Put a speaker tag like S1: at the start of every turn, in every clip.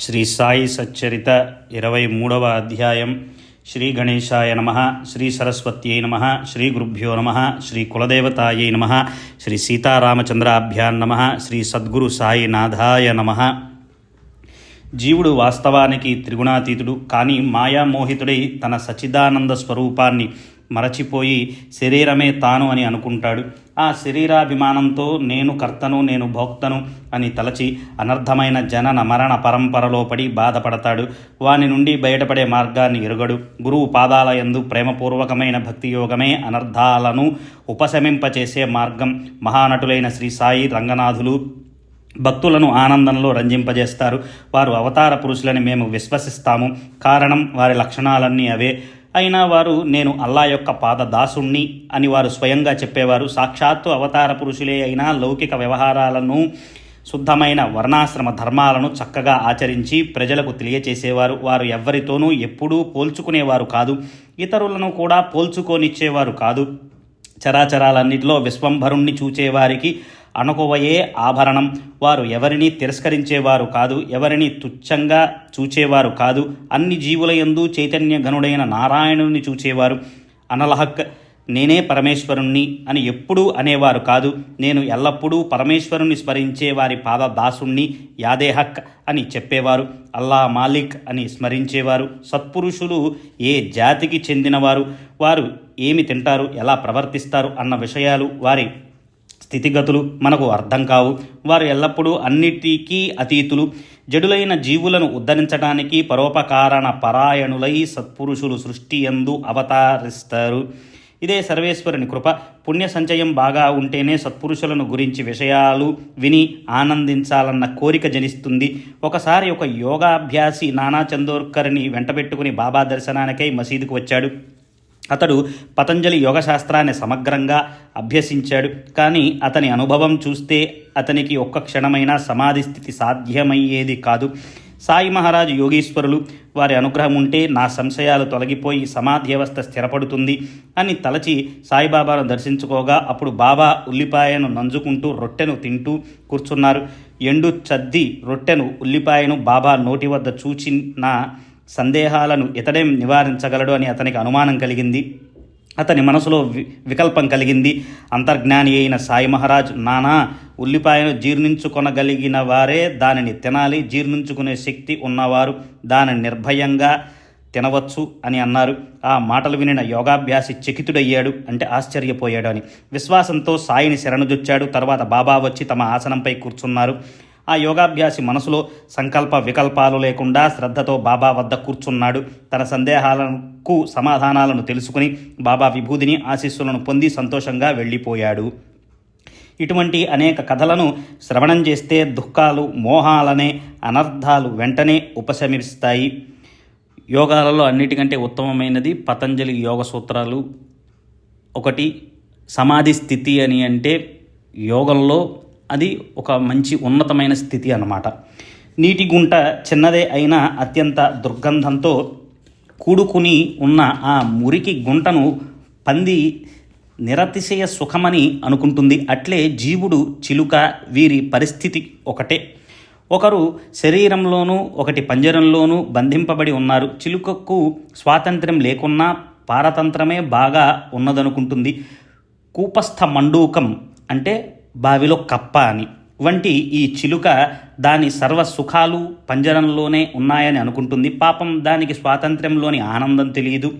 S1: శ్రీ సాయి సచ్చరిత 23వ అధ్యాయం. శ్రీ గణేశాయ నమః, శ్రీ సరస్వత్యై నమః, శ్రీ గురుభ్యో నమః, శ్రీ కులదేవతాయై నమః, శ్రీ సీతారామచంద్రాభ్యాం నమః, శ్రీ సద్గురు సాయినాథాయ నమః. జీవుడు వాస్తవానికి త్రిగుణాతీతుడు, కానీ మాయామోహితుడై తన సచ్చిదానంద స్వరూపాన్ని మరచిపోయి శరీరమే తాను అని అనుకుంటాడు. ఆ శరీరాభిమానంతో నేను కర్తను, నేను భోక్తను అని తలచి అనర్థమైన జనన మరణ పరంపరలో పడి బాధపడతాడు. వాని నుండి బయటపడే మార్గాన్ని ఎరుగడు. గురువు పాదాల యందు ప్రేమపూర్వకమైన భక్తియోగమే అనర్థాలను ఉపశమింపచేసే మార్గం. మహానటులైన శ్రీ సాయి రంగనాథులు భక్తులను ఆనందంలో రంజింపజేస్తారు. వారు అవతార పురుషులని మేము విశ్వసిస్తాము. కారణం వారి లక్షణాలన్నీ అవే. అయినా వారు నేను అల్లా యొక్క పాదదాసుణ్ణి అని వారు స్వయంగా చెప్పేవారు. సాక్షాత్తు అవతార పురుషులే అయినా లౌకిక వ్యవహారాలను, శుద్ధమైన వర్ణాశ్రమ ధర్మాలను చక్కగా ఆచరించి ప్రజలకు తెలియచేసేవారు. వారు ఎవ్వరితోనూ ఎప్పుడూ పోల్చుకునేవారు కాదు, ఇతరులను కూడా పోల్చుకోనిచ్చేవారు కాదు. చరాచరాలన్నిటిలో విశ్వంభరుణ్ణి చూచేవారికి అణకువయే ఆభరణం. వారు ఎవరిని తిరస్కరించేవారు కాదు, ఎవరిని తుచ్చంగా చూచేవారు కాదు. అన్ని జీవుల యందు చైతన్య గనుడైన నారాయణుని చూచేవారు. అనలహక్ నేనే పరమేశ్వరుణ్ణి అని ఎప్పుడూ అనేవారు కాదు. నేను ఎల్లప్పుడూ పరమేశ్వరుని స్మరించే వారి పాదదాసుణ్ణి, యాదేహక్ అని చెప్పేవారు. అల్లా మాలిక్ అని స్మరించేవారు. సత్పురుషులు ఏ జాతికి చెందినవారు, వారు ఏమి తింటారు, ఎలా ప్రవర్తిస్తారు అన్న విషయాలు, వారి స్థితిగతులు మనకు అర్థం కావు. వారు ఎల్లప్పుడూ అన్నిటికీ అతీతులు. జడులైన జీవులను ఉద్ధరించడానికి పరోపకారణ పరాయణులై సత్పురుషులు సృష్టి యందు అవతరిస్తారు. ఇదే సర్వేశ్వరుని కృప. పుణ్య సంచయం బాగా ఉంటేనే సత్పురుషులను గురించి విషయాలు విని ఆనందించాలన్న కోరిక జనిస్తుంది. ఒకసారి ఒక యోగాభ్యాసి నానా చందోర్కర్ని వెంటబెట్టుకుని బాబా దర్శనానికై మసీదుకు వచ్చాడు. అతడు పతంజలి యోగశాస్త్రాన్ని సమగ్రంగా అభ్యసించాడు. కానీ అతని అనుభవం చూస్తే అతనికి ఒక్క క్షణమైనా సమాధి స్థితి సాధ్యమయ్యేది కాదు. సాయి మహారాజు యోగీశ్వరులు, వారి అనుగ్రహం ఉంటే నా సంశయాలు తొలగిపోయి సమాధి వ్యవస్థ స్థిరపడుతుంది అని తలచి సాయిబాబాను దర్శించుకోగా అప్పుడు బాబా ఉల్లిపాయను నంజుకుంటూ రొట్టెను తింటూ కూర్చున్నారు. ఎండు చద్ది రొట్టెను, ఉల్లిపాయను బాబా నోటి వద్ద చూచిన సందేహాలను ఇతడేం నివారించగలడు అని అతనికి అనుమానం కలిగింది. అతని మనసులో వికల్పం కలిగింది. అంతర్జ్ఞాని అయిన సాయి మహారాజ్, నానా ఉల్లిపాయను జీర్ణించుకొనగలిగిన వారే దానిని తినాలి, జీర్ణించుకునే శక్తి ఉన్నవారు దానిని నిర్భయంగా తినవచ్చు అని అన్నారు. ఆ మాటలు వినిన యోగాభ్యాసి చకితుడయ్యాడు, అంటే ఆశ్చర్యపోయాడు అని. విశ్వాసంతో సాయిని శరణుజొచ్చాడు. తర్వాత బాబా వచ్చి తమ ఆసనంపై కూర్చున్నారు. ఆ యోగాభ్యాసి మనసులో సంకల్ప వికల్పాలు లేకుండా శ్రద్ధతో బాబా వద్ద కూర్చున్నాడు. తన సందేహాలకు సమాధానాలను తెలుసుకుని బాబా విభూతిని, ఆశీస్సులను పొంది సంతోషంగా వెళ్ళిపోయాడు. ఇటువంటి అనేక కథలను శ్రవణం చేస్తే దుఃఖాలు, మోహాలనే అనర్థాలు వెంటనే ఉపశమిస్తాయి. యోగాలలో అన్నిటికంటే ఉత్తమమైనది పతంజలి యోగ సూత్రాలు. ఒకటి సమాధి స్థితి అని అంటే యోగంలో అది ఒక మంచి ఉన్నతమైన స్థితి అన్నమాట. నీటి గుంట చిన్నదే అయినా అత్యంత దుర్గంధంతో కూడుకుని ఉన్న ఆ మురికి గుంటను పంది నిరతిశయ సుఖమని అనుకుంటుంది. అట్లే జీవుడు, చిలుక, వీరి పరిస్థితి ఒకటే. ఒకరు శరీరంలోనూ ఒకటి పంజరంలోనూ బంధింపబడి ఉన్నారు. చిలుకకు స్వాతంత్ర్యం లేకున్నా పారతంత్రమే బాగా ఉన్నదనుకుంటుంది. కూపస్థ మండూకం అంటే బావిలో కప్ప అని వంటి ఈ చిలుక దాని సర్వ సుఖాలు పంజరంలోనే ఉన్నాయని అనుకుంటుంది. పాపం దానికి స్వాతంత్ర్యంలోని ఆనందం తెలియదు.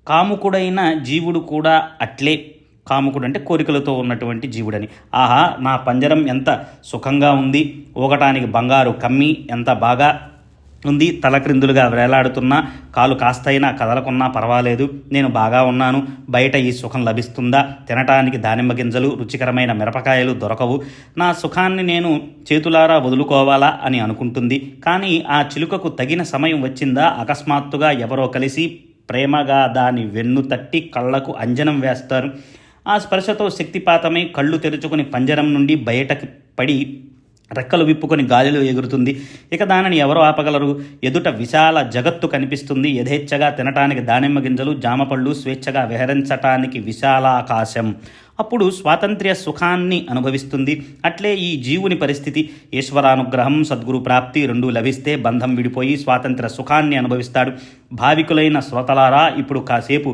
S1: కాముకుడైన జీవుడు కూడా అట్లే. కాముకుడు అంటే కోరికలతో ఉన్నటువంటి జీవుడని. ఆహా, నా పంజరం ఎంత సుఖంగా ఉంది, ఊగటానికి బంగారు కమ్మి ఎంత బాగా ఉంది, తలక్రిందులుగా వేలాడుతున్నా, కాలు కాస్తైనా కదలకున్నా పర్వాలేదు, నేను బాగా ఉన్నాను, బయట ఈ సుఖం లభిస్తుందా, తినటానికి దానిమ్మ గింజలు, రుచికరమైన మిరపకాయలు దొరకవు, నా సుఖాన్ని నేను చేతులారా వదులుకోవాలా అని అనుకుంటుంది. కానీ ఆ చిలుకకు తగిన సమయం వచ్చిందా? అకస్మాత్తుగా ఎవరో కలిసి ప్రేమగా దాని వెన్ను తట్టి కళ్ళకు అంజనం వేస్తారు. ఆ స్పర్శతో శక్తిపాతమై కళ్ళు తెరుచుకుని పంజరం నుండి బయటకు పడి రెక్కలు విప్పుకొని గాలిలో ఎగురుతుంది. ఇక దానిని ఎవరు ఆపగలరు? ఎదుట విశాల జగత్తు కనిపిస్తుంది. యథేచ్ఛగా తినటానికి దానిమ్మ గింజలు, జామపళ్ళు, స్వేచ్ఛగా విహరించటానికి విశాలాకాశం. అప్పుడు స్వాతంత్ర్య సుఖాన్ని అనుభవిస్తుంది. అట్లే ఈ జీవుని పరిస్థితి. ఈశ్వరానుగ్రహం, సద్గురు ప్రాప్తి రెండూ లభిస్తే బంధం విడిపోయి స్వాతంత్ర్య సుఖాన్ని అనుభవిస్తాడు. భావికులైన శ్రోతలారా, ఇప్పుడు కాసేపు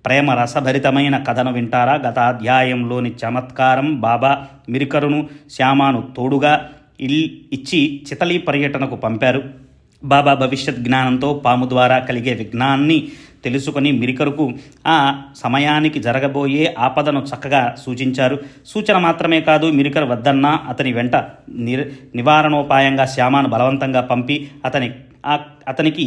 S1: ప్రేమ రసభరితమైన కథను వింటారా? గత అధ్యాయంలోని చమత్కారం బాబా మిరికరును శ్యామాను తోడుగా ఇచ్చి చితలీ పర్యటనకు పంపారు. బాబా భవిష్యత్ జ్ఞానంతో పాము ద్వారా కలిగే విఘ్నాన్ని తెలుసుకొని మిరికరుకు ఆ సమయానికి జరగబోయే ఆపదను చక్కగా సూచించారు. సూచన మాత్రమే కాదు, మిరికరు వద్దన్నా అతని వెంట నివారణోపాయంగా శ్యామాను బలవంతంగా పంపి అతనికి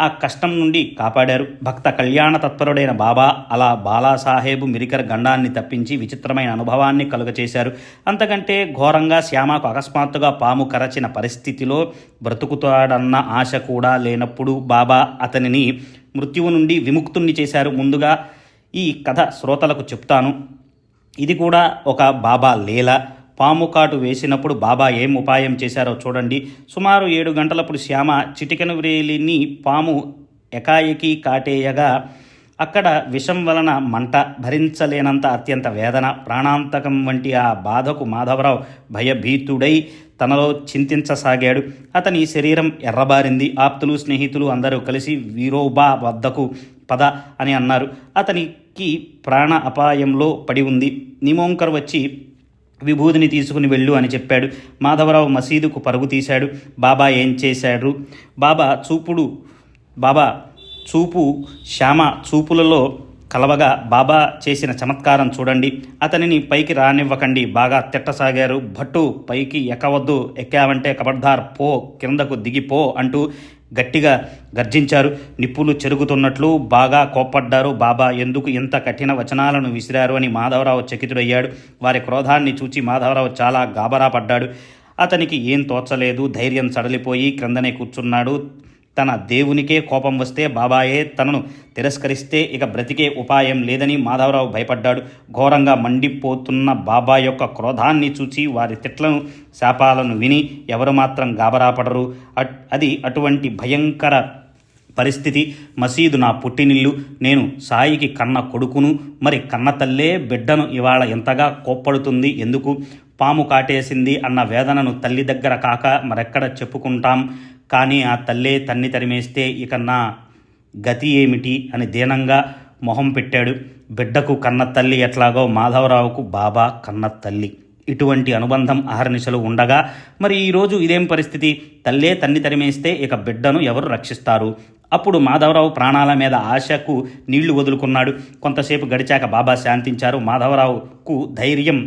S1: ఆ కష్టం నుండి కాపాడారు. భక్త కళ్యాణ తత్పరుడైన బాబా అలా బాలాసాహెబు మిరికర్ గండాన్ని తప్పించి విచిత్రమైన అనుభవాన్ని కలుగచేశారు. అంతకంటే ఘోరంగా శ్యామకు అకస్మాత్తుగా పాము కరచిన పరిస్థితిలో బ్రతుకుతాడన్న ఆశ కూడా లేనప్పుడు బాబా అతనిని మృత్యువు నుండి విముక్తుణ్ణి చేశారు. ముందుగా ఈ కథ శ్రోతలకు చెప్తాను. ఇది కూడా ఒక బాబా లీల. పాము కాటు వేసినప్పుడు బాబా ఏం ఉపాయం చేశారో చూడండి. సుమారు 7 గంటలప్పుడు శ్యామ చిటికెన వ్రేలిని పాము ఎకాయకి కాటేయగా అక్కడ విషం వలన మంట, భరించలేనంత అత్యంత వేదన, ప్రాణాంతకం వంటి ఆ బాధకు మాధవరావు భయభీతుడై తనలో చింతించసాగాడు. అతని శరీరం ఎర్రబారింది. ఆప్తులు, స్నేహితులు అందరూ కలిసి వీరోబా వద్దకు పద అని అన్నారు. అతనికి ప్రాణ అపాయంలో పడి ఉంది. నిమోంకర్ వచ్చి విభూదిని తీసుకుని వెళ్ళు అని చెప్పాడు. మాధవరావు మసీదుకు పరుగు తీశాడు. బాబా ఏం చేశాడు? బాబా చూపు శ్యామ చూపులలో కలవగా బాబా చేసిన చమత్కారం చూడండి. అతనిని పైకి రానివ్వకండి, బాగా తిట్టసాగారు. భట్టు, పైకి ఎక్కవద్దు, ఎక్కావంటే కబడ్దార్, పో, కిందకు దిగిపో అంటూ గట్టిగా గర్జించారు. నిప్పులు చెరుగుతున్నట్లు బాగా కోప్పడ్డారు. బాబా ఎందుకు ఇంత కఠిన వచనాలను విసిరారు అని మాధవరావు చకితుడయ్యాడు. వారి క్రోధాన్ని చూచి మాధవరావు చాలా గాబరా పడ్డాడు. అతనికి ఏం తోచలేదు. ధైర్యం సడలిపోయి క్రిందనే కూర్చున్నాడు. తన దేవునికే కోపం వస్తే, బాబాయే తనను తిరస్కరిస్తే ఇక బ్రతికే ఉపాయం లేదని మాధవరావు భయపడ్డాడు. ఘోరంగా మండిపోతున్న బాబా యొక్క క్రోధాన్ని చూచి వారి తిట్లను, శాపాలను విని ఎవరు మాత్రం గాబరాపడరు. అది అటువంటి భయంకర పరిస్థితి. మసీదు నా పుట్టినిల్లు, నేను సాయికి కన్న కొడుకును, మరి కన్న తల్లే బిడ్డను ఇవాళ ఎంతగా కోప్పడుతుంది ఎందుకు? పాము కాటేసింది అన్న వేదనను తల్లి దగ్గర కాక మరెక్కడ చెప్పుకుంటాం? కానీ ఆ తల్లే తన్ని తరిమేస్తే ఇక నా గతి ఏమిటి అని దీనంగా మొహం పెట్టాడు. బిడ్డకు కన్న తల్లి ఎట్లాగో మాధవరావుకు బాబా కన్న తల్లి. ఇటువంటి అనుబంధం అహర్నిశలు ఉండగా మరి ఈరోజు ఇదేం పరిస్థితి? తల్లే తన్ని తరిమేస్తే ఇక బిడ్డను ఎవరు రక్షిస్తారు? అప్పుడు మాధవరావు ప్రాణాల మీద ఆశకు నీళ్లు వదులుకున్నాడు. కొంతసేపు గడిచాక బాబా శాంతించారు. మాధవరావుకు ధైర్యం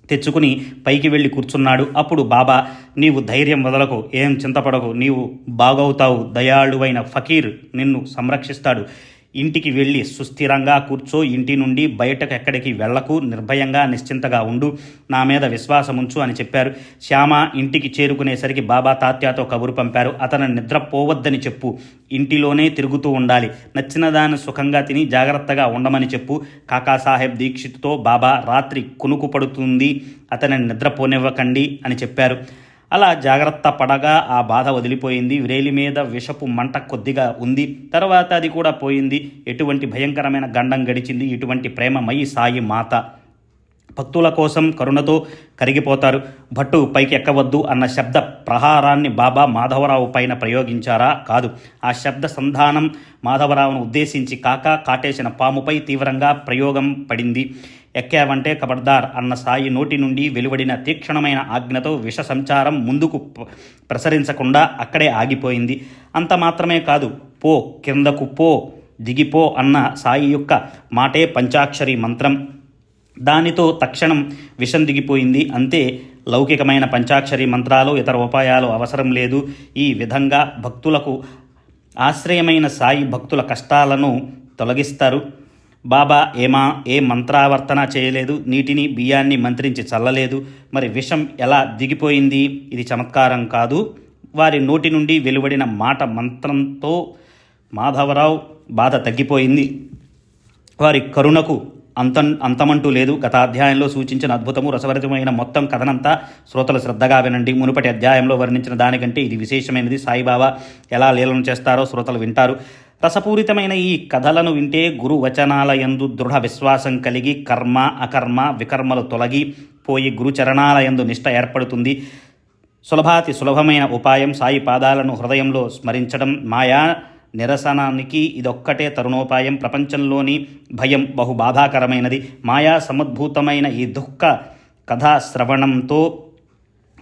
S1: తెచ్చుకుని పైకి వెళ్ళి కూర్చున్నాడు. అప్పుడు బాబా, నీవు ధైర్యం వదలకు, ఏం చింతపడకు, నీవు బాగవుతావు, దయాళువైన ఫకీర్ నిన్ను సంరక్షిస్తాడు. ఇంటికి వెళ్ళి సుస్థిరంగా కూర్చో, ఇంటి నుండి బయటకు ఎక్కడికి వెళ్లకు, నిర్భయంగా నిశ్చింతగా ఉండు, నా మీద విశ్వాసముంచు అని చెప్పారు. శ్యామ ఇంటికి చేరుకునేసరికి బాబా తాత్యాతో కబురు పంపారు. అతను నిద్రపోవద్దని చెప్పు, ఇంటిలోనే తిరుగుతూ ఉండాలి, నచ్చిన దాన్ని సుఖంగా తిని జాగ్రత్తగా ఉండమని చెప్పు. కాకాసాహెబ్ దీక్షిత్తో బాబా, రాత్రి కునుకు పడుతుంది, అతనిని నిద్రపోనివ్వకండి అని చెప్పారు. అలా జాగ్రత్త పడగా ఆ బాధ వదిలిపోయింది. వ్రేలి మీద విషపు మంట కొద్దిగా ఉంది, తర్వాత అది కూడా పోయింది. ఎటువంటి భయంకరమైన గండం గడిచింది. ఇటువంటి ప్రేమమయి సాయి మాత భక్తుల కోసం కరుణతో కరిగిపోతారు. భట్టు, పైకి ఎక్కవద్దు అన్న శబ్ద ప్రహారాన్ని బాబా మాధవరావు పైన ప్రయోగించారా? కాదు. ఆ శబ్ద సంధానం మాధవరావును ఉద్దేశించి కాక కాటేసిన పాముపై తీవ్రంగా ప్రయోగం పడింది. ఎక్కావంటే కబడ్దార్ అన్న సాయి నోటి నుండి వెలువడిన తీక్షణమైన ఆజ్ఞతో విష సంచారం ముందుకు ప్రసరించకుండా అక్కడే ఆగిపోయింది. అంత మాత్రమే కాదు, పో, కిందకు పో, దిగిపో అన్న సాయి యొక్క మాటే పంచాక్షరి మంత్రం. దానితో తక్షణం విషం దిగిపోయింది. అంతే. లౌకికమైన పంచాక్షరి మంత్రాలు, ఇతర ఉపాయాలు అవసరం లేదు. ఈ విధంగా భక్తులకు ఆశ్రయమైన సాయి భక్తుల కష్టాలను తొలగిస్తారు. బాబా ఏ మంత్రావర్తన చేయలేదు, నీటిని బియ్యాన్ని మంత్రించి చల్లలేదు. మరి విషం ఎలా దిగిపోయింది? ఇది చమత్కారం కాదు, వారి నోటి నుండి వెలువడిన మాట మంత్రంతో మాధవరావు బాధ తగ్గిపోయింది. వారి కరుణకు అంతమంటూ లేదు. గత అధ్యాయంలో సూచించిన అద్భుతము రసభరితమైన మొత్తం కథనంతా శ్రోతలు శ్రద్ధగా వినండి. మునుపటి అధ్యాయంలో వర్ణించిన దానికంటే ఇది విశేషమైనది. సాయిబాబా ఎలా లీలను చేస్తారో శ్రోతలు వింటారు. రసపూరితమైన ఈ కథలను వింటే గురు వచనాల యందు దృఢ విశ్వాసం కలిగి కర్మ అకర్మ వికర్మలు తొలగి పోయి గురుచరణాల యందు నిష్ట ఏర్పడుతుంది. సులభాతి సులభమైన ఉపాయం సాయి పాదాలను హృదయంలో స్మరించడం. మాయా నిరసనానికి ఇదొక్కటే తరుణోపాయం. ప్రపంచంలోని భయం బహు బాధాకరమైనది. మాయా సముద్భూతమైన ఈ దుఃఖ కథా శ్రవణంతో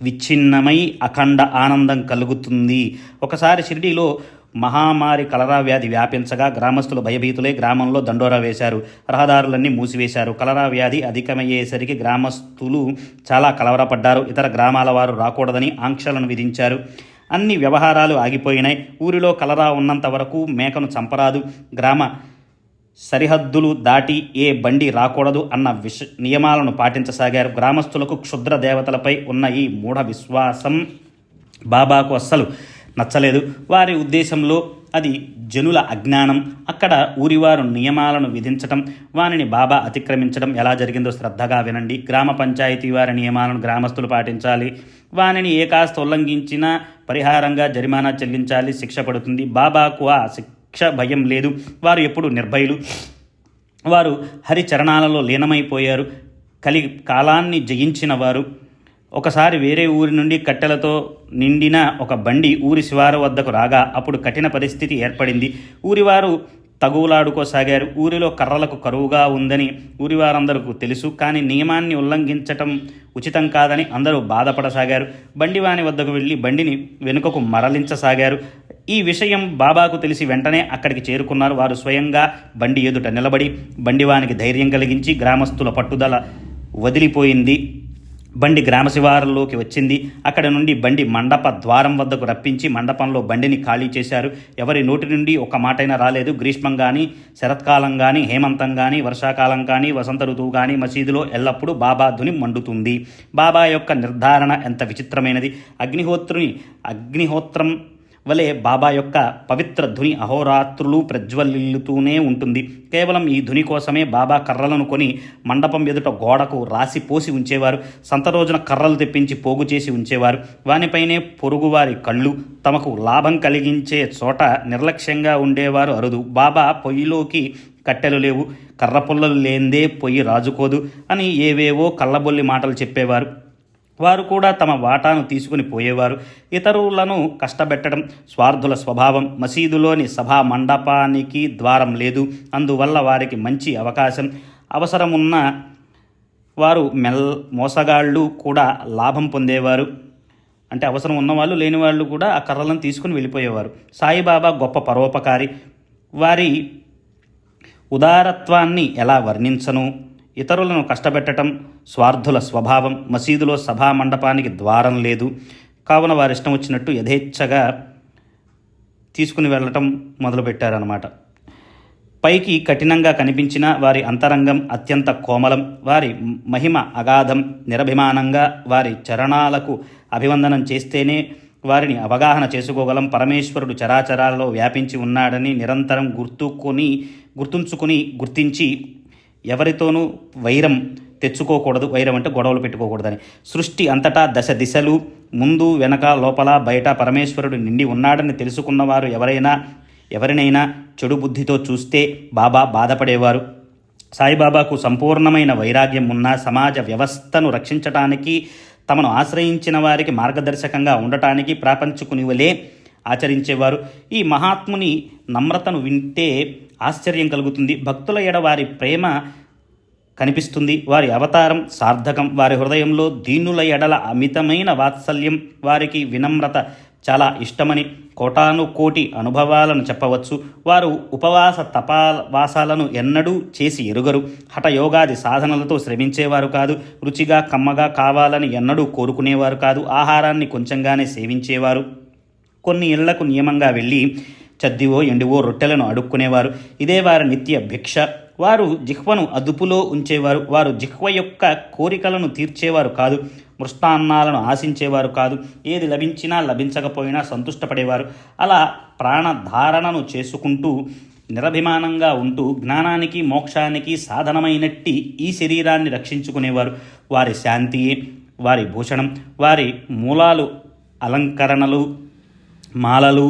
S1: విచ్ఛిన్నమై అఖండ ఆనందం కలుగుతుంది. ఒకసారి షిరిడీలో మహామారి కలరా వ్యాధి వ్యాపించగా గ్రామస్తులు భయభీతులై గ్రామంలో దండోరా వేశారు. రహదారులన్నీ మూసివేశారు. కలరా వ్యాధి అధికమయ్యేసరికి గ్రామస్తులు చాలా కలవరపడ్డారు. ఇతర గ్రామాల వారు రాకూడదని ఆంక్షలను విధించారు. అన్ని వ్యవహారాలు ఆగిపోయినాయి. ఊరిలో కలరా ఉన్నంత వరకు మేకను చంపరాదు, గ్రామ సరిహద్దులు దాటి ఏ బండి రాకూడదు అన్న నియమాలను పాటించసాగారు. గ్రామస్తులకు క్షుద్ర దేవతలపై ఉన్న ఈ మూఢ విశ్వాసం బాబాకు అస్సలు నచ్చలేదు. వారి ఉద్దేశంలో అది జనుల అజ్ఞానం. అక్కడ ఊరివారు నియమాలను విధించటం, వానిని బాబా అతిక్రమించడం ఎలా జరిగిందో శ్రద్ధగా వినండి. గ్రామ పంచాయతీ వారి నియమాలను గ్రామస్తులు పాటించాలి. వానిని ఏ కాస్త ఉల్లంఘించినా పరిహారంగా జరిమానా చెల్లించాలి, శిక్ష పడుతుంది. బాబాకు ఆ శిక్ష భయం లేదు. వారు ఎప్పుడు నిర్భయులు. వారు హరిచరణాలలో లీనమైపోయారు. కాలాన్ని జయించిన వారు. ఒకసారి వేరే ఊరి నుండి కట్టెలతో నిండిన ఒక బండి ఊరి శివారు వద్దకు రాగా అప్పుడు కఠిన పరిస్థితి ఏర్పడింది. ఊరివారు తగువులాడుకోసాగారు. ఊరిలో కర్రలకు కరువుగా ఉందని ఊరివారందరికీ తెలుసు. కానీ నియమాన్ని ఉల్లంఘించటం ఉచితం కాదని అందరూ బాధపడసాగారు. బండివాని వద్దకు వెళ్ళి బండిని వెనుకకు మరలించసాగారు. ఈ విషయం బాబాకు తెలిసి వెంటనే అక్కడికి చేరుకున్నారు. వారు స్వయంగా బండి ఎదుట నిలబడి బండివానికి ధైర్యం కలిగించి గ్రామస్తుల పట్టుదల వదిలిపోయింది. బండి గ్రామ శివారులోకి వచ్చింది. అక్కడ నుండి బండి మండప ద్వారం వద్దకు రప్పించి మండపంలో బండిని ఖాళీ చేశారు. ఎవరి నోటి నుండి ఒక మాటైనా రాలేదు. గ్రీష్మం కానీ, శరత్కాలం కానీ, హేమంతం కానీ, వర్షాకాలం కానీ, వసంత ఋతువు కానీ మసీదులో ఎల్లప్పుడూ బాబా ధుని మండుతుంది. బాబా యొక్క నిర్ధారణ ఎంత విచిత్రమైనది. అగ్నిహోత్రం వలె బాబా యొక్క పవిత్ర ధుని అహోరాత్రులు ప్రజ్వలిల్లుతూనే ఉంటుంది. కేవలం ఈ ధుని కోసమే బాబా కర్రలను కొని మండపం ఎదుట గోడకు రాసి పోసి ఉంచేవారు. సంత రోజున కర్రలు తెప్పించి పోగు చేసి ఉంచేవారు. వానిపైనే పొరుగువారి కళ్ళు. తమకు లాభం కలిగించే చోట నిర్లక్ష్యంగా ఉండేవారు అరుదు. బాబా పొయ్యిలోకి కట్టెలు లేవు, కర్ర పుల్లలు లేందే పొయ్యి రాజుకోదు అని ఏవేవో కళ్ళబొల్లి మాటలు చెప్పేవారు. వారు కూడా తమ వాటాను తీసుకుని పోయేవారు. ఇతరులను కష్టపెట్టడం స్వార్థుల స్వభావం. మసీదులోని సభా మండపానికి ద్వారం లేదు. అందువల్ల వారికి మంచి అవకాశం. అవసరమున్న వారు మోసగాళ్ళు కూడా లాభం పొందేవారు. అంటే అవసరం ఉన్నవాళ్ళు లేని వాళ్ళు కూడా ఆ కర్రలను తీసుకుని వెళ్ళిపోయేవారు. సాయిబాబా గొప్ప పరోపకారి. వారి ఉదారత్వాన్ని ఎలా వర్ణించను. ఇతరులను కష్టపెట్టడం స్వార్థుల స్వభావం. మసీదులో సభా మండపానికి ద్వారం లేదు కావున వారి ఇష్టం వచ్చినట్టు యథేచ్ఛగా తీసుకుని వెళ్ళటం మొదలుపెట్టారన్నమాట. పైకి కఠినంగా కనిపించిన వారి అంతరంగం అత్యంత కోమలం. వారి మహిమ అగాధం. నిరభిమానంగా వారి చరణాలకు అభివందనం చేస్తేనే వారిని అవగాహన చేసుకోగలం. పరమేశ్వరుడు చరాచరాలలో వ్యాపించి ఉన్నాడని నిరంతరం గుర్తించి ఎవరితోనూ వైరం తెచ్చుకోకూడదు. వైరం అంటే గొడవలు పెట్టుకోకూడదని. సృష్టి అంతటా దశ దిశలు ముందు వెనక లోపల బయట పరమేశ్వరుడు నిండి ఉన్నాడని తెలుసుకున్నవారు ఎవరినైనా చెడు బుద్ధితో చూస్తే బాబా బాధపడేవారు. సాయిబాబాకు సంపూర్ణమైన వైరాగ్యం ఉన్న సమాజ వ్యవస్థను రక్షించటానికి, తమను ఆశ్రయించిన వారికి మార్గదర్శకంగా ఉండటానికి ప్రాపంచుకునివలే ఆచరించేవారు. ఈ మహాత్ముని నమ్రతను వింటే ఆశ్చర్యం కలుగుతుంది. భక్తుల ఎడ వారి ప్రేమ కనిపిస్తుంది. వారి అవతారం సార్థకం. వారి హృదయంలో దీనుల ఎడల అమితమైన వాత్సల్యం. వారికి వినమ్రత చాలా ఇష్టమని కోటానుకోటి అనుభవాలను చెప్పవచ్చు. వారు ఉపవాస తపవాసాలను ఎన్నడూ చేసి ఎరుగరు. హఠయోగాది సాధనలతో శ్రమించేవారు కాదు. రుచిగా కమ్మగా కావాలని ఎన్నడూ కోరుకునేవారు కాదు. ఆహారాన్ని కొంచెంగానే సేవించేవారు. కొన్ని ఇళ్లకు నియమంగా వెళ్ళి చద్దివో ఎండివో రొట్టెలను అడుక్కునేవారు. ఇదే వారి నిత్య భిక్ష. వారు జిహ్వను అదుపులో ఉంచేవారు. వారు జిహ్వ యొక్క కోరికలను తీర్చేవారు కాదు. మృష్టాన్నాలను ఆశించేవారు కాదు. ఏది లభించినా లభించకపోయినా సంతుష్టపడేవారు. అలా ప్రాణధారణను చేసుకుంటూ నిరభిమానంగా ఉంటూ జ్ఞానానికి మోక్షానికి సాధనమైనట్టి ఈ శరీరాన్ని రక్షించుకునేవారు. వారి శాంతియే వారి భూషణం. వారి మూలాలు అలంకరణలు, మాలలు,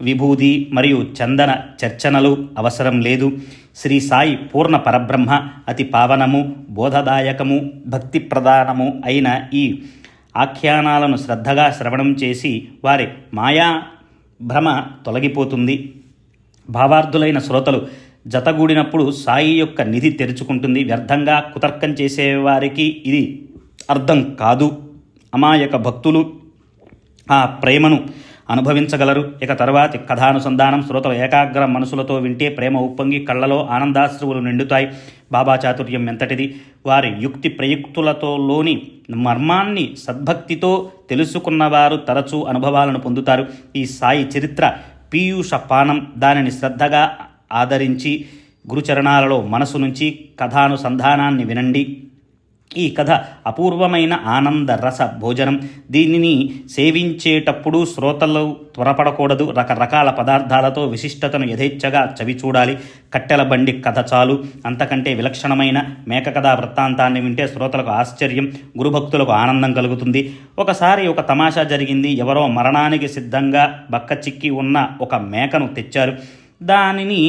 S1: విభూది మరియు చందన చర్చనలు అవసరం లేదు. శ్రీ సాయి పూర్ణ పరబ్రహ్మ, అతి పావనము, బోధదాయకము, భక్తి ప్రధానము అయిన ఈ ఆఖ్యానాలను శ్రద్ధగా శ్రవణం చేసి వారి మాయా భ్రమ తొలగిపోతుంది. భావార్థులైన శ్రోతలు జతగూడినప్పుడు సాయి యొక్క నిధి తెరుచుకుంటుంది. వ్యర్థంగా కుతర్కం చేసేవారికి ఇది అర్థం కాదు. అమాయక భక్తులు ఆ ప్రేమను అనుభవించగలరు. ఇక తర్వాతి కథానుసంధానం. శ్రోతలు ఏకాగ్ర మనసులతో వింటే ప్రేమ ఉప్పొంగి కళ్ళలో ఆనందాశ్రువులు నిండుతాయి. బాబా చాతుర్యం ఎంతటిది! వారి యుక్తి ప్రయుక్తులతోలోని మర్మాన్ని సద్భక్తితో తెలుసుకున్నవారు తరచూ అనుభవాలను పొందుతారు. ఈ సాయి చరిత్ర పీయూష పానం. దానిని శ్రద్ధగా ఆదరించి గురుచరణాలలో మనసు నుంచి కథానుసంధానాన్ని వినండి. ఈ కథ అపూర్వమైన ఆనంద రస భోజనం. దీనిని సేవించేటప్పుడు శ్రోతలు త్వరపడకూడదు. రకరకాల పదార్థాలతో విశిష్టతను యథేచ్ఛగా చవి చూడాలి. కట్టెల బండి కథ చాలు. అంతకంటే విలక్షణమైన మేక కథా వృత్తాంతాన్ని వింటే శ్రోతలకు ఆశ్చర్యం, గురుభక్తులకు ఆనందం కలుగుతుంది. ఒకసారి ఒక తమాషా జరిగింది. ఎవరో మరణానికి సిద్ధంగా బక్క చిక్కి ఉన్న ఒక మేకను తెచ్చారు. దానిని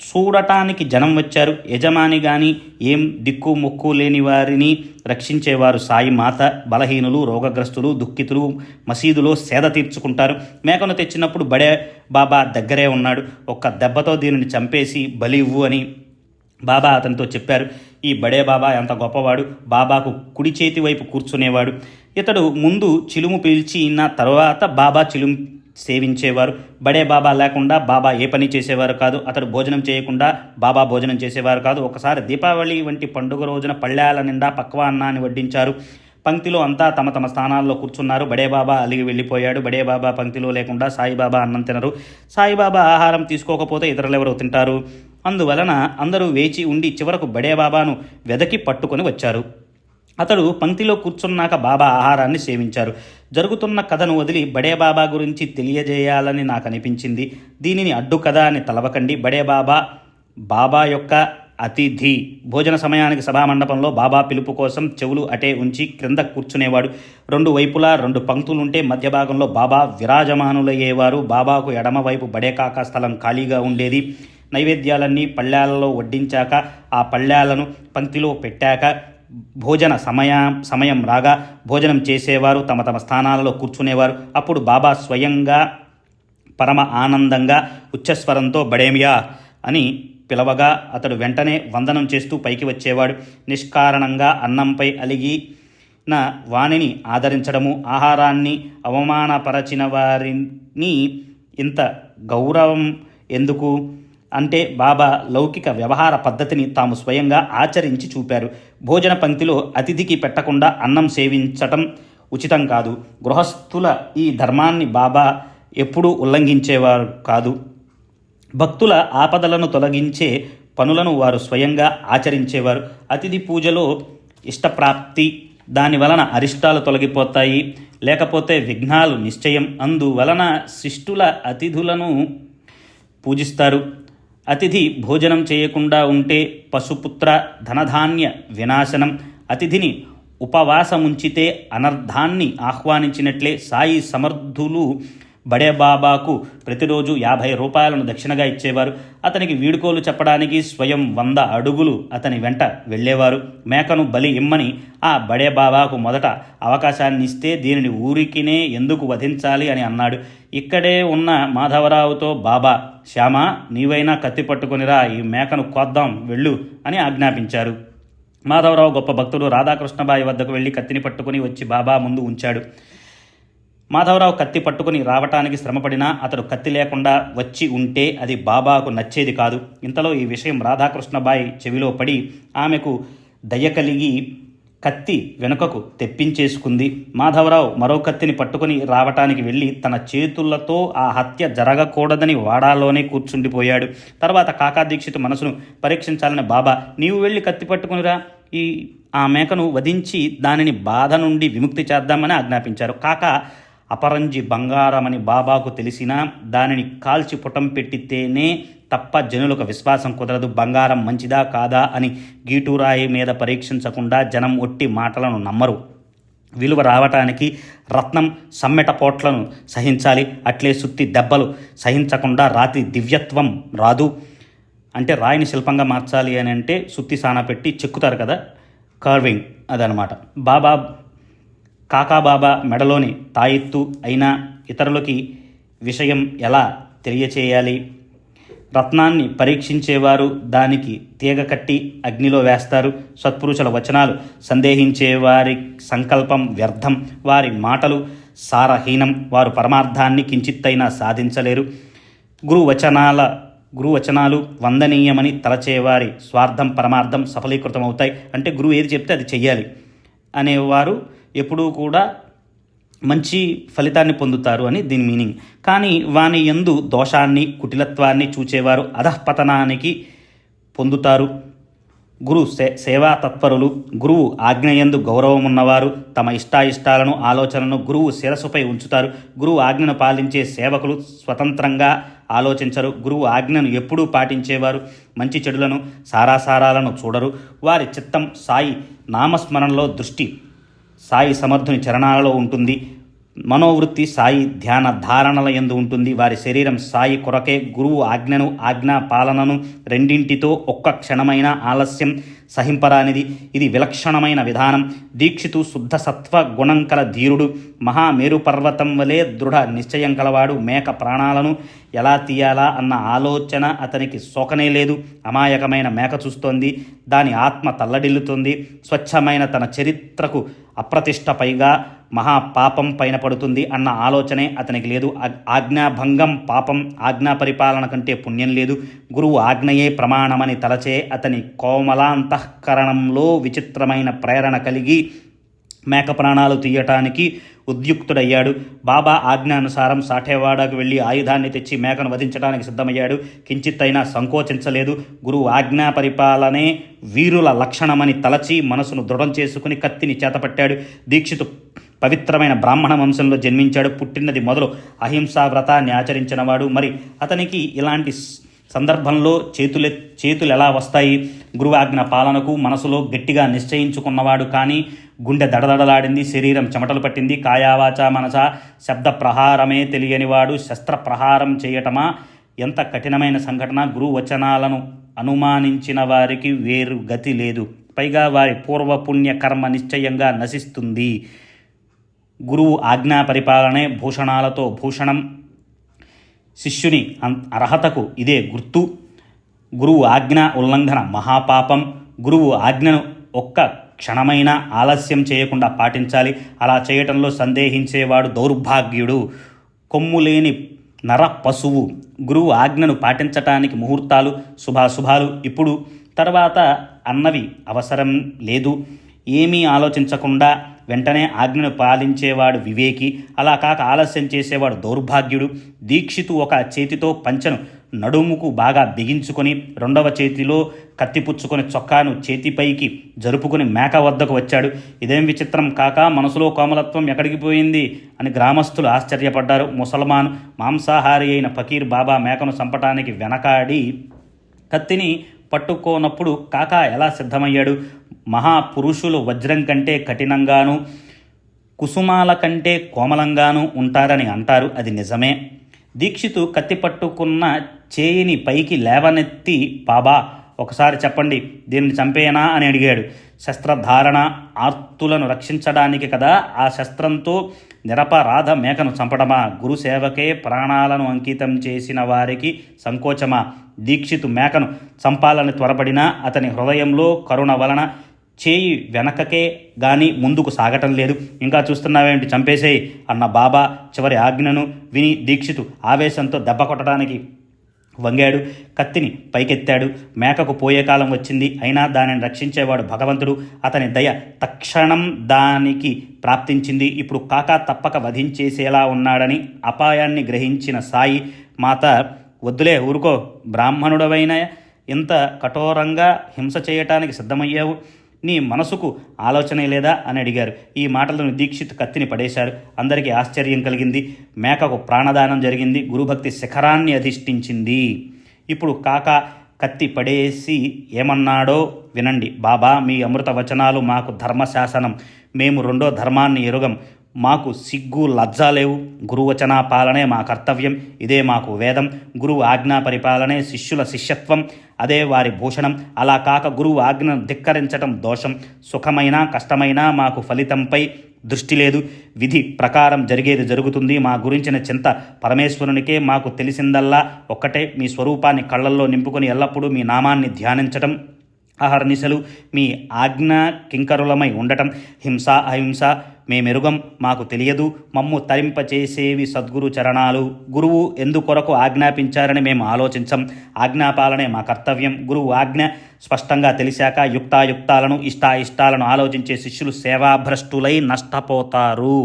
S1: చూడటానికి జనం వచ్చారు. యజమాని గాని ఏం దిక్కు మొక్కు లేని వారిని రక్షించేవారు సాయి మాత. బలహీనులు, రోగగ్రస్తులు, దుఃఖితులు మసీదులో సేద తీర్చుకుంటారు. మేకను తెచ్చినప్పుడు బడే బాబా దగ్గరే ఉన్నాడు. ఒక్క దెబ్బతో దీనిని చంపేసి బలి ఇవ్వు అని బాబా అతనితో చెప్పారు. ఈ బడే బాబా ఎంత గొప్పవాడు! బాబాకు కుడి చేతి వైపు కూర్చునేవాడు. ఇతడు ముందు చిలుము పీల్చిన తర్వాత బాబా చిలుము సేవించేవారు. బడే బాబా లేకుండా బాబా ఏ పని చేసేవారు కాదు. అతడు భోజనం చేయకుండా బాబా భోజనం చేసేవారు కాదు. ఒకసారి దీపావళి వంటి పండుగ రోజున పళ్ళాల నిండా పక్వాన్నాన్ని వడ్డించారు. పంక్తిలో అంతా తమ తమ స్థానాల్లో కూర్చున్నారు. బడే బాబా అలిగి వెళ్ళిపోయాడు. బడే బాబా పంక్తిలో లేకుండా సాయిబాబా అన్నం తినరు. సాయిబాబా ఆహారం తీసుకోకపోతే ఇతరులెవరో తింటారు. అందువలన అందరూ వేచి ఉండి చివరకు బడే బాబాను వెదకి పట్టుకొని వచ్చారు. అతడు పంక్తిలో కూర్చున్నాక బాబా ఆహారాన్ని సేవించారు. జరుగుతున్న కథను వదిలి బడే బాబా గురించి తెలియజేయాలని నాకు అనిపించింది. దీనిని అడ్డు కథ అని తలవకండి. బడే బాబా బాబా యొక్క అతిథి. భోజన సమయానికి సభామండపంలో బాబా పిలుపు కోసం చెవులు అటే ఉంచి క్రింద కూర్చునేవాడు. రెండు వైపులా 2 పంక్తులుంటే మధ్య భాగంలో బాబా విరాజమానులయ్యేవారు. బాబాకు ఎడమవైపు బడే కాకా స్థలం ఖాళీగా ఉండేది. నైవేద్యాలన్నీ పళ్ళాలలో వడ్డించాక ఆ పళ్ళాలను పంక్తిలో పెట్టాక భోజన సమయం రాగా భోజనం చేసేవారు. తమ తమ స్థానాలలో కూర్చునేవారు. అప్పుడు బాబా స్వయంగా పరమ ఆనందంగా ఉచ్చస్వరంతో బడేమియా అని పిలవగా అతడు వెంటనే వందనం చేస్తూ పైకి వచ్చేవాడు. నిష్కారణంగా అన్నంపై అలిగిన వాణిని ఆదరించడము, ఆహారాన్ని అవమానపరచిన వారిని ఇంత గౌరవం ఎందుకు అంటే బాబా లౌకిక వ్యవహార పద్ధతిని తాము స్వయంగా ఆచరించి చూపారు. భోజన పంక్తిలో అతిథికి పెట్టకుండా అన్నం సేవించటం ఉచితం కాదు. గృహస్థుల ఈ ధర్మాన్ని బాబా ఎప్పుడూ ఉల్లంఘించేవారు కాదు. భక్తుల ఆపదలను తొలగించే పనులను వారు స్వయంగా ఆచరించేవారు. అతిథి పూజలో ఇష్టప్రాప్తి, దాని వలన అరిష్టాలు తొలగిపోతాయి, లేకపోతే విఘ్నాలు నిశ్చయం. అందువలన శిష్టుల అతిథులను పూజిస్తారు. అతిథి భోజనం చేయకుండా ఉంటే పశుపుత్ర ధనధాన్య వినాశనం. అతిథిని ఉపవాసముంచితే అనర్థాన్ని ఆహ్వానించినట్లే. సాయి సమర్థులు బడే బాబాకు ప్రతిరోజు 50 రూపాయలను దక్షిణగా ఇచ్చేవారు. అతనికి వీడుకోలు చెప్పడానికి స్వయం 100 అడుగులు అతని వెంట వెళ్ళేవారు. మేకను బలి ఇమ్మని ఆ బడే బాబాకు మొదట అవకాశాన్ని ఇస్తే దీనిని ఊరికినే ఎందుకు వధించాలి అని అన్నాడు. ఇక్కడే ఉన్న మాధవరావుతో బాబా, శ్యామ నీవైనా కత్తి పట్టుకొనిరా, ఈ మేకను కోద్దాం వెళ్ళు అని ఆజ్ఞాపించారు. మాధవరావు గొప్ప భక్తుడు. రాధాకృష్ణబాయి వద్దకు వెళ్ళి కత్తిని పట్టుకుని వచ్చి బాబా ముందు ఉంచాడు. మాధవరావు కత్తి పట్టుకుని రావటానికి శ్రమపడినా అతడు కత్తి లేకుండా వచ్చి ఉంటే అది బాబాకు నచ్చేది కాదు. ఇంతలో ఈ విషయం రాధాకృష్ణబాయి చెవిలో పడి ఆమెకు దయ కలిగి కత్తి వెనుకకు తెప్పించేసుకుంది. మాధవరావు మరో కత్తిని పట్టుకుని రావటానికి వెళ్ళి తన చేతులతో ఆ హత్య జరగకూడదని వాడాలోనే కూర్చుండిపోయాడు. తర్వాత కాకా దీక్షితు మనసును పరీక్షించాలని బాబా, నీవు వెళ్ళి కత్తి పట్టుకునిరా, ఆ మేకను వధించి దానిని బాధ నుండి విముక్తి చేద్దామని ఆజ్ఞాపించారు. కాకా అపరంజి బంగారమని బాబాకు తెలిసినా దానిని కాల్చి పుటం పెట్టితేనే తప్ప జనులకు విశ్వాసం కుదరదు. బంగారం మంచిదా కాదా అని గీటురాయి మీద పరీక్షించకుండా జనం ఒట్టి మాటలను నమ్మరు. విలువ రావటానికి రత్నం సమ్మెట పోట్లను సహించాలి, అట్లే సుత్తి దెబ్బలు సహించకుండా రాతి దివ్యత్వం రాదు. అంటే రాయిని శిల్పంగా మార్చాలి అని అంటే సుత్తి సాన పెట్టి చెక్కుతారు కదా, కార్వింగ్, అదనమాట. కాకాబాబా మెడలోని తాయెత్తు అయినా ఇతరులకి విషయం ఎలా తెలియచేయాలి? రత్నాన్ని పరీక్షించేవారు దానికి తీగ కట్టి అగ్నిలో వేస్తారు. సత్పురుషుల వచనాలు సందేహించేవారి సంకల్పం వ్యర్థం, వారి మాటలు సారహీనం, వారు పరమార్థాన్ని కించిత్తైనా సాధించలేరు. గురువచనాలు వందనీయమని తలచేవారి స్వార్థం పరమార్థం సఫలీకృతమవుతాయి. అంటే గురువు ఏది చెప్తే అది చెయ్యాలి అనేవారు ఎప్పుడూ కూడా మంచి ఫలితాన్ని పొందుతారు అని దీని మీనింగ్. కానీ వాని యందు దోషాన్ని కుటిలత్వాన్ని చూచేవారు అధఃపతనానికి పొందుతారు. సేవా తత్పరులు, గురువు ఆజ్ఞయందు గౌరవమున్నవారు తమ ఇష్టాయిష్టాలను ఆలోచనలను గురువు శిరస్సుపై ఉంచుతారు. గురువు ఆజ్ఞను పాలించే సేవకులు స్వతంత్రంగా ఆలోచించరు. గురువు ఆజ్ఞను ఎప్పుడూ పాటించేవారు మంచి చెడులను సారాసారాలను చూడరు. వారి చిత్తం సాయి నామస్మరణలో, దృష్టి సాయి సమర్థుని చరణాలలో ఉంటుంది. మనోవృత్తి సాయి ధ్యాన ధారణల యందు ఉంటుంది. వారి శరీరం సాయి కొరకే. గురువు ఆజ్ఞను ఆజ్ఞా పాలనను రెండింటితో ఒక్క క్షణమైన ఆలస్యం సహింపరానిది. ఇది విలక్షణమైన విధానం. దీక్షితు శుద్ధ సత్వ గుణం కల ధీరుడు, మహామేరు పర్వతం వలె దృఢ నిశ్చయం కలవాడు. మేక ప్రాణాలను ఎలా తీయాలా అన్న ఆలోచన అతనికి సోకనే లేదు. అమాయకమైన మేక చూస్తోంది, దాని ఆత్మ తల్లడిల్లుతుంది. స్వచ్ఛమైన తన చరిత్రకు అప్రతిష్ట పైగా మహాపాపం పైన పడుతుంది అన్న ఆలోచనే అతనికి లేదు. ఆజ్ఞాభంగం పాపం, ఆజ్ఞా పరిపాలన కంటే పుణ్యం లేదు. గురువు ఆజ్ఞయే ప్రమాణమని తలచే అతని కోమలాంతఃకరణంలో విచిత్రమైన ప్రేరణ కలిగి మేక ప్రాణాలు తీయటానికి ఉద్యుక్తుడయ్యాడు. బాబా ఆజ్ఞానుసారం సాఠేవాడకు వెళ్ళి ఆయుధాన్ని తెచ్చి మేకను వధించడానికి సిద్ధమయ్యాడు. కించిత్తైనా సంకోచించలేదు. గురువు ఆజ్ఞా పరిపాలనే వీరుల లక్షణమని తలచి మనసును దృఢం చేసుకుని కత్తిని చేతపట్టాడు. దీక్షితు పవిత్రమైన బ్రాహ్మణ వంశంలో జన్మించాడు. పుట్టినది మొదలు అహింసా వ్రతాన్ని ఆచరించినవాడు. మరి అతనికి ఇలాంటి సందర్భంలో చేతులు ఎలా వస్తాయి? గురువాజ్ఞ పాలనకు మనసులో గట్టిగా నిశ్చయించుకున్నవాడు, కానీ గుండె దడదడలాడింది, శరీరం చెమటలు పట్టింది. కాయావాచ మనస శబ్ద ప్రహారమే తెలియనివాడు శస్త్రప్రహారం చేయటమా? ఎంత కఠినమైన సంఘటన! గురువు వచనాలను అనుమానించిన వారికి వేరు గతి లేదు. పైగా వారి పూర్వపుణ్య కర్మ నిశ్చయంగా నశిస్తుంది. గురువు ఆజ్ఞా పరిపాలనే భూషణాలతో భూషణం. శిష్యుని అర్హతకు ఇదే గుర్తు. గురువు ఆజ్ఞ ఉల్లంఘన మహాపాపం. గురువు ఆజ్ఞను ఒక్క క్షణమైనా ఆలస్యం చేయకుండా పాటించాలి. అలా చేయటంలో సందేహించేవాడు దౌర్భాగ్యుడు, కొమ్ములేని నర పశువు. గురువు ఆజ్ఞను పాటించటానికి ముహూర్తాలు, శుభాశుభాలు ఇప్పుడు తర్వాత అన్నవి అవసరం లేదు. ఏమీ ఆలోచించకుండా వెంటనే ఆజ్ఞను పాలించేవాడు వివేకి. అలా కాక ఆలస్యం చేసేవాడు దౌర్భాగ్యుడు. దీక్షితు ఒక చేతితో పంచెను నడుముకు బాగా బిగించుకొని, రెండవ చేతిలో కత్తిపుచ్చుకొని చొక్కాను చేతిపైకి జరుపుకుని మేక వద్దకు వచ్చాడు. ఇదేం విచిత్రం కాక, మనసులో కోమలత్వం ఎక్కడికి పోయింది అని గ్రామస్తులు ఆశ్చర్యపడ్డారు. ముసల్మాన్ మాంసాహారి అయిన ఫకీర్ బాబా మేకను చంపటానికి వెనకాడి కత్తిని పట్టుకోనప్పుడు కాకా ఎలా సిద్ధమయ్యాడు? మహాపురుషులు వజ్రం కంటే కఠినంగాను, కుసుమాల కంటే కోమలంగాను ఉంటారని అంటారు. అది నిజమే. దీక్షితు కత్తి పట్టుకున్న చేయిని పైకి లేవనెత్తి, బాబా ఒకసారి చెప్పండి, దీన్ని చంపేయనా అని అడిగాడు. శస్త్రధారణ ఆర్తులను రక్షించడానికి కదా, ఆ శస్త్రంతో నిరపరాధ మేకను చంపడమా? గురుసేవకే ప్రాణాలను అంకితం చేసిన వారికి సంకోచమా? దీక్షితు మేకను చంపాలని త్వరపడినా అతని హృదయంలో కరుణ వలన చేయి వెనకకే గాని ముందుకు సాగటం లేదు. ఇంకా చూస్తున్నావేంటి, చంపేసేయి అన్న బాబా చివరి ఆజ్ఞను విని దీక్షితు ఆవేశంతో దెబ్బ కొట్టడానికి వంగాడు. కత్తిని పైకెత్తాడు. మేకకు పోయే కాలం వచ్చింది. అయినా దానిని రక్షించేవాడు భగవంతుడు. అతని దయ తక్షణం దానికి ప్రాప్తించింది. ఇప్పుడు కాకా తప్పక వధించేసేలా ఉన్నాడని అపాయాన్ని గ్రహించిన సాయి మాత, వద్దులే ఊరుకో, బ్రాహ్మణుడవైన ఇంత కఠోరంగా హింస చేయటానికి సిద్ధమయ్యావు, నీ మనసుకు ఆలోచనే లేదా అని అడిగారు. ఈ మాటలను దీక్షిత్ కత్తిని పడేశారు. అందరికీ ఆశ్చర్యం కలిగింది. మేకకు ప్రాణదానం జరిగింది. గురుభక్తి శిఖరాన్ని అధిష్ఠించింది. ఇప్పుడు కాక కత్తి పడేసి ఏమన్నాడో వినండి. బాబా, మీ అమృత వచనాలు మాకు ధర్మశాసనం. మేము రెండో ధర్మాన్ని ఎరుగం. మాకు సిగ్గు లజ్జ లేవు. గురువచనా పాలనే మా కర్తవ్యం. ఇదే మాకు వేదం. గురువు ఆజ్ఞా పరిపాలనే శిష్యుల శిష్యత్వం. అదే వారి భూషణం. అలా కాక గురువు ఆజ్ఞను ధిక్కరించటం దోషం. సుఖమైనా కష్టమైనా మాకు ఫలితంపై దృష్టి లేదు. విధి ప్రకారం జరిగేది జరుగుతుంది. మా గురించిన చింత పరమేశ్వరునికే. మాకు తెలిసిందల్లా ఒక్కటే, మీ స్వరూపాన్ని కళ్ళల్లో నింపుకొని ఎల్లప్పుడూ మీ నామాన్ని ధ్యానించటం. అహర్నిశలు మీ ఆజ్ఞ కింకరులమై ఉండటం. హింస అహింస మేమెరుగం, మాకు తెలియదు. మమ్ము తరింపచేసేవి సద్గురు చరణాలు. గురువు ఎందుకొరకు ఆజ్ఞాపించారని మేము ఆలోచించం. ఆజ్ఞాపాలనే మా కర్తవ్యం. గురువు ఆజ్ఞ స్పష్టంగా తెలిసాక యుక్తాయుక్తాలను ఇష్టాయిష్టాలను ఆలోచించే శిష్యులు సేవాభ్రష్టులై నష్టపోతారు.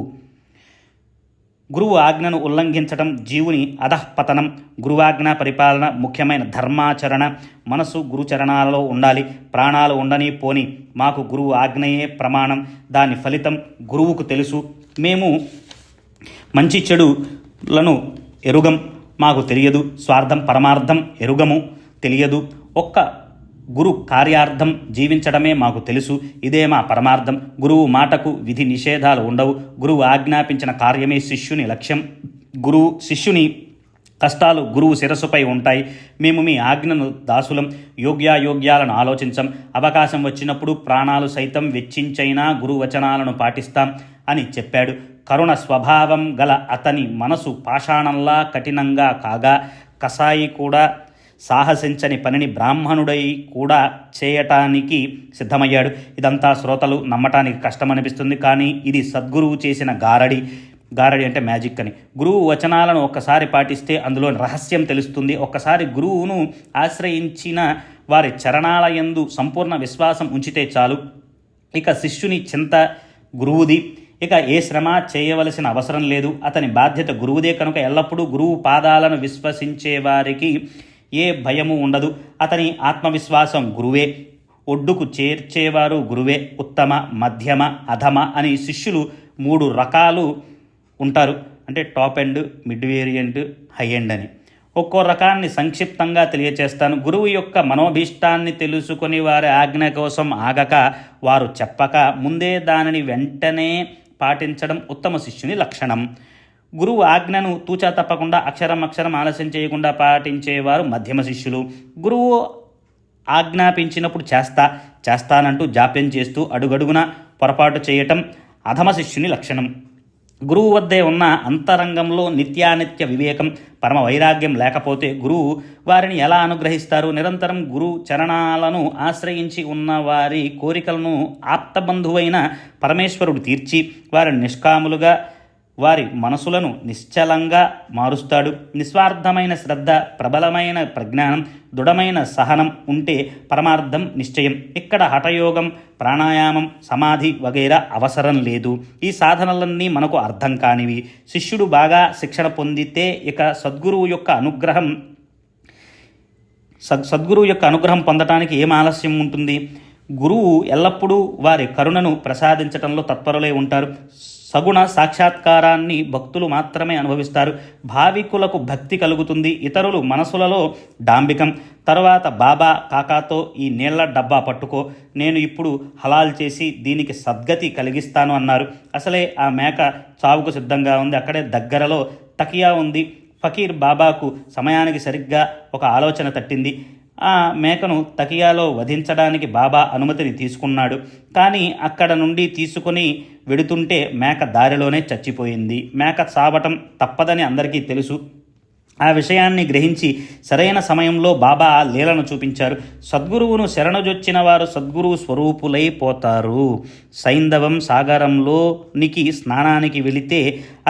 S1: గురువు ఆజ్ఞను ఉల్లంఘించడం జీవుని అధఃపతనం. గురువాజ్ఞ పరిపాలన ముఖ్యమైన ధర్మాచరణ. మనసు గురుచరణాలలో ఉండాలి. ప్రాణాలు ఉండని పోని మాకు గురువు ఆజ్ఞయే ప్రమాణం. దాని ఫలితం గురువుకు తెలుసు. మేము మంచి చెడులను ఎరుగం, మాకు తెలియదు. స్వార్థం పరమార్థం ఎరుగము, తెలియదు. ఒక్క గురు కార్యార్థం జీవించడమే మాకు తెలుసు. ఇదే మా పరమార్థం. గురువు మాటకు విధి నిషేధాలు ఉండవు. గురువు ఆజ్ఞాపించిన కార్యమే శిష్యుని లక్ష్యం. శిష్యుని కష్టాలు గురువు శిరస్సుపై ఉంటాయి. మేము మీ ఆజ్ఞను దాసులం. యోగ్యాయోగ్యాలను ఆలోచించం. అవకాశం వచ్చినప్పుడు ప్రాణాలు సైతం వెచ్చించైనా గురువు వచనాలను పాటిస్తాం అని చెప్పాడు. కరుణ స్వభావం గల అతని మనసు పాషాణంలా కఠినంగా కాగా కసాయి కూడా సాహసించని పనిని బ్రాహ్మణుడై కూడా చేయటానికి సిద్ధమయ్యాడు. ఇదంతా శ్రోతలు నమ్మటానికి కష్టమనిపిస్తుంది, కానీ ఇది సద్గురువు చేసిన గారడి అంటే మ్యాజిక్ అని. గురువు వచనాలను ఒక్కసారి పాటిస్తే అందులో రహస్యం తెలుస్తుంది. ఒక్కసారి గురువును ఆశ్రయించిన వారి చరణాల యందు సంపూర్ణ విశ్వాసం ఉంచితే చాలు. ఇక శిష్యుని చింత గురువుది. ఇక ఏ శ్రమ చేయవలసిన అవసరం లేదు. అతని బాధ్యత గురువుదే కనుక ఎల్లప్పుడూ గురువు పాదాలను విశ్వసించే వారికి ఏ భయము ఉండదు. అతని ఆత్మవిశ్వాసం గురువే. ఒడ్డుకు చేర్చేవారు గురువే. ఉత్తమ, మధ్యమ, అధమ అని శిష్యులు 3 రకాలు ఉంటారు. అంటే top end, mid variant, high end అని. ఒక్కో రకాన్ని సంక్షిప్తంగా తెలియచేస్తాను. గురువు యొక్క మనోభీష్టాన్ని తెలుసుకొని వారి ఆజ్ఞ కోసం ఆగక, వారు చెప్పక ముందే దానిని వెంటనే పాటించడం ఉత్తమ శిష్యుని లక్షణం. గురువు ఆజ్ఞను తూచా తప్పకుండా అక్షరం ఆలస్యం చేయకుండా పాటించేవారు మధ్యమ శిష్యులు. గురువు ఆజ్ఞాపించినప్పుడు చేస్తానంటూ జాప్యం చేస్తూ అడుగడుగున పొరపాటు చేయటం అధమ శిష్యుని లక్షణం. గురువు వద్దే ఉన్న అంతరంగంలో నిత్యానిత్య వివేకం, పరమ వైరాగ్యం లేకపోతే గురువు వారిని ఎలా అనుగ్రహిస్తారు? నిరంతరం గురు చరణాలను ఆశ్రయించి ఉన్న వారి కోరికలను ఆప్తబంధువైన పరమేశ్వరుడు తీర్చి వారిని నిష్కాములుగా, వారి మనసులను నిశ్చలంగా మారుస్తాడు. నిస్వార్థమైన శ్రద్ధ, ప్రబలమైన ప్రజ్ఞానం, దృఢమైన సహనం ఉంటే పరమార్థం నిశ్చయం. ఇక్కడ హఠయోగం, ప్రాణాయామం, సమాధి వగైరా అవసరం లేదు. ఈ సాధనలన్నీ మనకు అర్థం కానివి. శిష్యుడు బాగా శిక్షణ పొందితే ఇక సద్గురువు యొక్క అనుగ్రహం పొందటానికి ఏం ఆలస్యం ఉంటుంది? గురువు ఎల్లప్పుడూ వారి కరుణను ప్రసాదించటంలో తత్పరులై ఉంటారు. సగుణ సాక్షాత్కారాన్ని భక్తులు మాత్రమే అనుభవిస్తారు. భావికులకు భక్తి కలుగుతుంది. ఇతరులు మనసులలో డాంబికం. తర్వాత బాబా కాకాతో ఈ నీళ్ల డబ్బా పట్టుకో, నేను ఇప్పుడు హలాల్ చేసి దీనికి సద్గతి కలిగిస్తాను అన్నారు. అసలే ఆ మేక చావుకు సిద్ధంగా ఉంది. అక్కడే దగ్గరలో తకియా ఉంది. ఫకీర్ బాబాకు సమయానికి సరిగ్గా ఒక ఆలోచన తట్టింది. ఆ మేకను తకియాలో వధించడానికి బాబా అనుమతిని తీసుకున్నాడు. కానీ అక్కడ నుండి తీసుకుని వెడుతుంటే మేక దారిలోనే చచ్చిపోయింది. మేక చావటం తప్పదని అందరికీ తెలుసు. ఆ విషయాన్ని గ్రహించి సరైన సమయంలో బాబా లీలను చూపించారు. సద్గురువును శరణుజొచ్చిన వారు సద్గురువు స్వరూపులైపోతారు. సైంధవం సాగరంలోనికి స్నానానికి వెళితే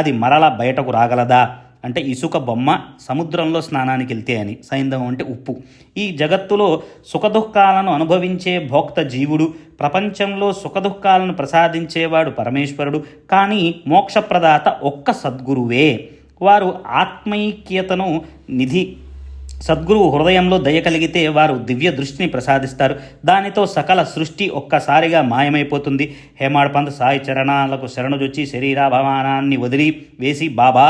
S1: అది మరల బయటకు రాగలదా? అంటే ఇసుక బొమ్మ సముద్రంలో స్నానానికి వెళ్తే అని. సైంధవం అంటే ఉప్పు. ఈ జగత్తులో సుఖదుఖాలను అనుభవించే భోక్త జీవుడు, ప్రపంచంలో సుఖదుఖాలను ప్రసాదించేవాడు పరమేశ్వరుడు. కానీ మోక్షప్రదాత ఒక్క సద్గురువే. వారు ఆత్మైక్యతను నిధి. సద్గురువు హృదయంలో దయ కలిగితే వారు దివ్య దృష్టిని ప్రసాదిస్తారు. దానితో సకల సృష్టి ఒక్కసారిగా మాయమైపోతుంది. హేమాడ్ పంత్ సాయి చరణాలకు శరణుజొచ్చి శరీరాభిమానాన్ని వదిలి వేసి బాబా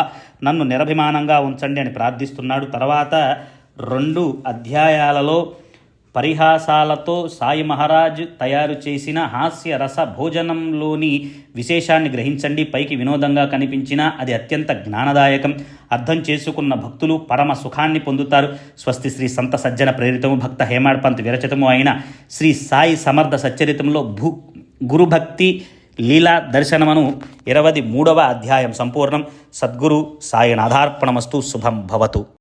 S1: నన్ను నిరభిమానంగా ఉంచండి అని ప్రార్థిస్తున్నాడు. తర్వాత 2 అధ్యాయాలలో పరిహాసాలతో సాయి మహారాజ్ తయారు చేసిన హాస్య రస భోజనంలోని విశేషాన్ని గ్రహించండి. పైకి వినోదంగా కనిపించినా అది అత్యంత జ్ఞానదాయకం. అర్థం చేసుకున్న భక్తులు పరమ సుఖాన్ని పొందుతారు. స్వస్తి శ్రీ సంత సజ్జన ప్రేరితము భక్త హేమాడ్ పంత్ విరచితము అయిన శ్రీ సాయి సమర్థ సచ్చరితంలో గురుభక్తి లీలా దర్శనమను 23వ అధ్యాయం సంపూర్ణం. సద్గురు సాయినాథార్పణమస్తు. శుభం భవతు.